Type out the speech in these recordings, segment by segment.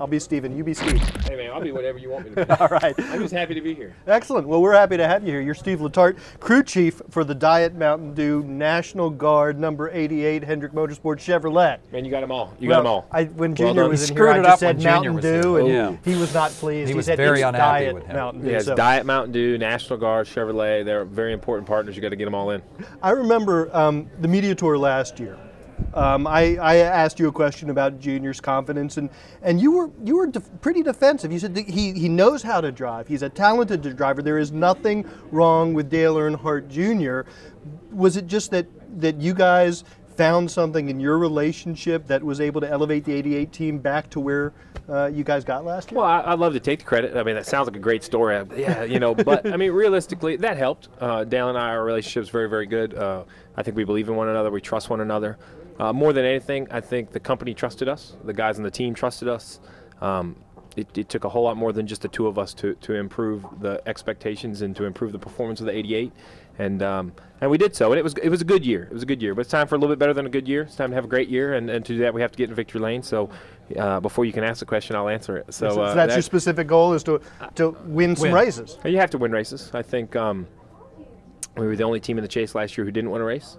I'll be Steven. You be Steve. Hey, man, I'll be whatever you want me to be. All right. I'm just happy to be here. Excellent. Well, we're happy to have you here. You're Steve Letarte, crew chief for the Diet Mountain Dew National Guard number 88 Hendrick Motorsports Chevrolet. Man, you got them all. You got them all. When Junior was in here, I just said Mountain Dew, and he was not pleased. He was said very it's unhappy Diet with him. Mountain Dew. Yeah, it's Diet Mountain Dew, National Guard, Chevrolet. They're very important partners. You got to get them all in. I remember the media tour last year. I asked you a question about Junior's confidence, and you were pretty defensive. You said that he knows how to drive. He's a talented driver. There is nothing wrong with Dale Earnhardt Jr. Was it just that you guys found something in your relationship that was able to elevate the 88 team back to where you guys got last year? Well, I'd love to take the credit. I mean, that sounds like a great story. Yeah, you know, but I mean, realistically, that helped. Dale and I, our relationship is very, very good. I think we believe in one another. We trust one another. More than anything, I think the company trusted us. The guys on the team trusted us. It took a whole lot more than just the two of us to improve the expectations and to improve the performance of the 88. And we did so. And it was a good year. It was a good year. But it's time for a little bit better than a good year. It's time to have a great year. And to do that, we have to get in victory lane. So before you can ask the question, I'll answer it. So that's your specific goal, is to win some races. You have to win races. I think we were the only team in the chase last year who didn't win a race.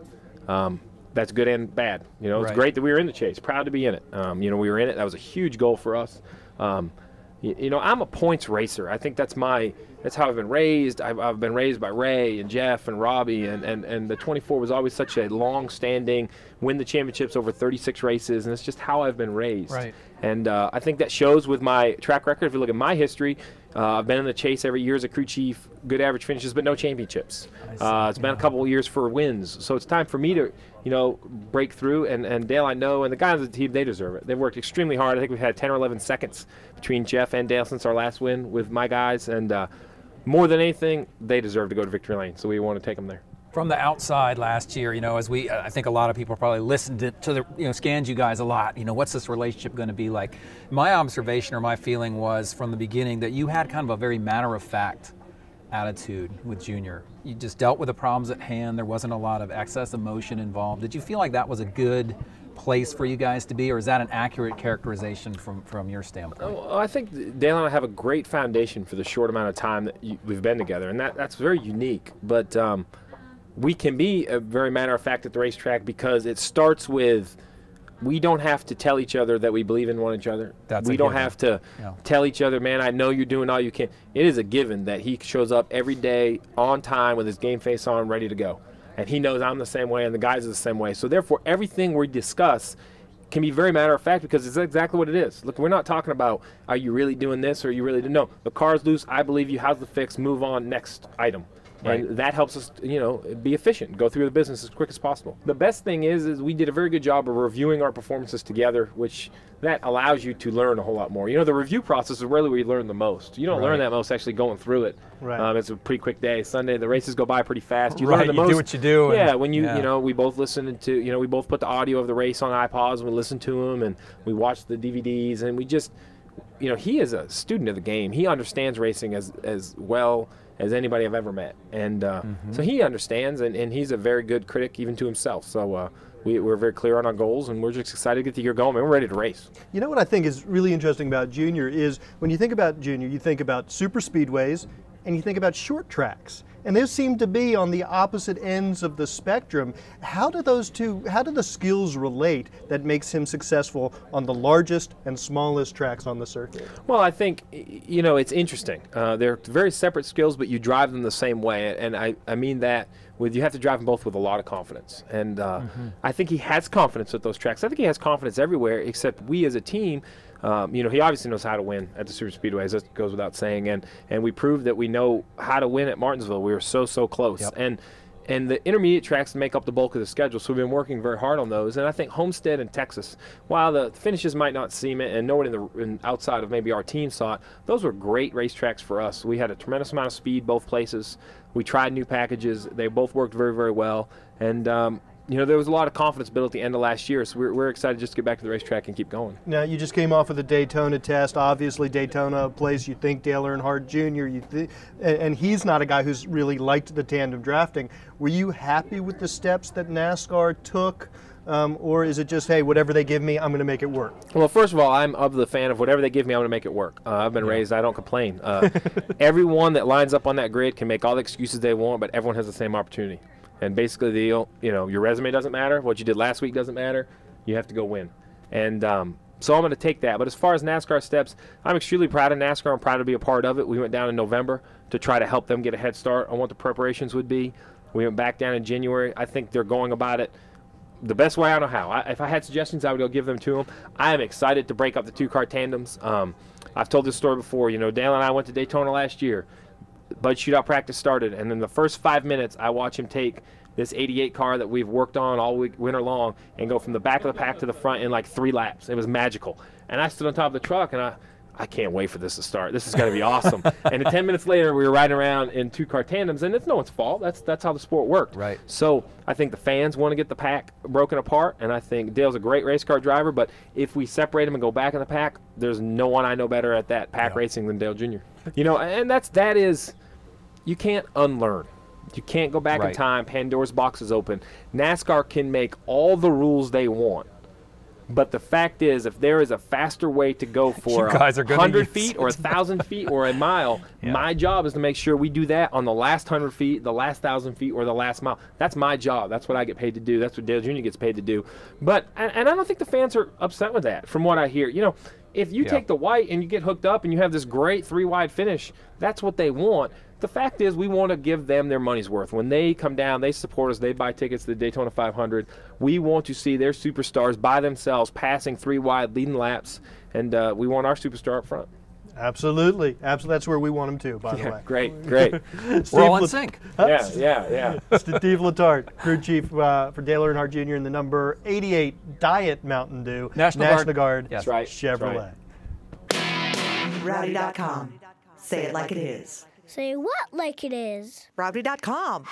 That's good and bad. You know, it's great that we were in the chase. Proud to be in it. You know, we were in it. That was a huge goal for us. You know, I'm a points racer. I think that's how I've been raised. I've been raised by Ray and Jeff and Robbie, and the 24 was always such a long-standing, win the championships over 36 races, and it's just how I've been raised. Right. And I think that shows with my track record. If you look at my history, I've been in the chase every year as a crew chief, good average finishes, but no championships. It's been a couple of years for wins. So it's time for me to, you know, break through. And Dale, I know, and the guys on the team, they deserve it. They've worked extremely hard. I think we've had 10 or 11 seconds between Jeff and Dale since our last win with my guys. And more than anything, they deserve to go to victory lane. So we want to take them there. From the outside last year, you know, as I think a lot of people probably listened to the, you know, scanned you guys a lot. You know, what's this relationship going to be like? My observation or my feeling was from the beginning that you had kind of a very matter-of-fact attitude with Junior. You just dealt with the problems at hand. There wasn't a lot of excess emotion involved. Did you feel like that was a good place for you guys to be, or is that an accurate characterization from your standpoint? Oh, I think Dale and I have a great foundation for the short amount of time that we've been together, and that's very unique. But we can be a very matter of fact at the racetrack because it starts with we don't have to tell each other that we believe in one another. We don't have to tell each other, man, I know you're doing all you can. It is a given that he shows up every day on time with his game face on, ready to go. And he knows I'm the same way and the guys are the same way. So therefore, everything we discuss can be very matter of fact because it's exactly what it is. Look, we're not talking about, are you really doing this or are you really doing, no, the car's loose, I believe you, how's the fix, move on, next item. And that helps us, you know, be efficient, go through the business as quick as possible. The best thing is we did a very good job of reviewing our performances together, which that allows you to learn a whole lot more. You know, the review process is really where you learn the most. You don't learn that most actually going through it. It's a pretty quick day. Sunday, the races go by pretty fast. You learn the most. You do what you do. Yeah, when you know, we both listen to, you know, we both put the audio of the race on iPods and we listen to them and we watch the DVDs and we just, you know, he is a student of the game. He understands racing as well as anybody I've ever met. And so he understands, and he's a very good critic even to himself. So we're very clear on our goals, and we're just excited to get the year going. We're ready to race. You know what I think is really interesting about Junior is when you think about Junior, you think about super speedways and you think about short tracks. And those seem to be on the opposite ends of the spectrum. How do the skills relate that makes him successful on the largest and smallest tracks on the circuit? Well, I think, you know, it's interesting. They're very separate skills, but you drive them the same way. And I mean that with you have to drive them both with a lot of confidence. And I think he has confidence at those tracks. I think he has confidence everywhere, except we as a team, you know, he obviously knows how to win at the super speedways. That goes without saying. And we proved that we know how to win at Martinsville. We were so close. And the intermediate tracks make up the bulk of the schedule, so we've been working very hard on those. And I think Homestead and Texas, while the finishes might not seem it, and no one outside of maybe our team saw it, those were great racetracks for us. We had a tremendous amount of speed both places. We tried new packages. They both worked very, very well. And you know, there was a lot of confidence built at the end of last year, so we're excited just to get back to the racetrack and keep going. Now, you just came off of the Daytona test. Obviously, Daytona, a place you think Dale Earnhardt Jr., and he's not a guy who's really liked the tandem drafting. Were you happy with the steps that NASCAR took or is it just, hey, whatever they give me, I'm going to make it work? Well, first of all, I'm of the fan of whatever they give me, I'm going to make it work. I've been raised, I don't complain. Everyone that lines up on that grid can make all the excuses they want, but everyone has the same opportunity. And basically, your resume doesn't matter. What you did last week doesn't matter. You have to go win. And so I'm going to take that. But as far as NASCAR steps, I'm extremely proud of NASCAR. I'm proud to be a part of it. We went down in November to try to help them get a head start on what the preparations would be. We went back down in January. I think they're going about it the best way I know how. If I had suggestions, I would go give them to them. I am excited to break up the two-car tandems. I've told this story before. Dale and I went to Daytona last year. Bud shootout practice started, and in the first 5 minutes, I watch him take this 88 car that we've worked on all week, winter long, and go from the back of the pack to the front in like 3 laps. It was magical. And I stood on top of the truck, and I can't wait for this to start. This is going to be awesome. And then 10 minutes later, we were riding around in 2-car tandems, and it's no one's fault. That's how the sport worked. Right. So I think the fans want to get the pack broken apart, and I think Dale's a great race car driver, but if we separate him and go back in the pack, there's no one I know better at that pack racing than Dale Jr. And that is, you can't unlearn. You can't go back in time. Pandora's box is open. NASCAR can make all the rules they want. But the fact is, if there is a faster way to go for 100 feet or 1,000 feet or a mile, my job is to make sure we do that on the last 100 feet, the last 1,000 feet, or the last mile. That's my job. That's what I get paid to do. That's what Dale Jr. gets paid to do. But and I don't think the fans are upset with that, from what I hear. If you take the white and you get hooked up and you have this great 3-wide finish, that's what they want. The fact is, we want to give them their money's worth. When they come down, they support us, they buy tickets to the Daytona 500. We want to see their superstars by themselves passing 3-wide, leading laps, and we want our superstar up front. Absolutely. That's where we want them to, by the way. Great. We're all in sync. Yeah. Steve Letarte, crew chief for Dale Earnhardt Jr. in the number 88 Diet Mountain Dew National Guard Yes. Right. Chevrolet. Rowdy.com. Say it like it is. Say what like it is? Rowdy.com.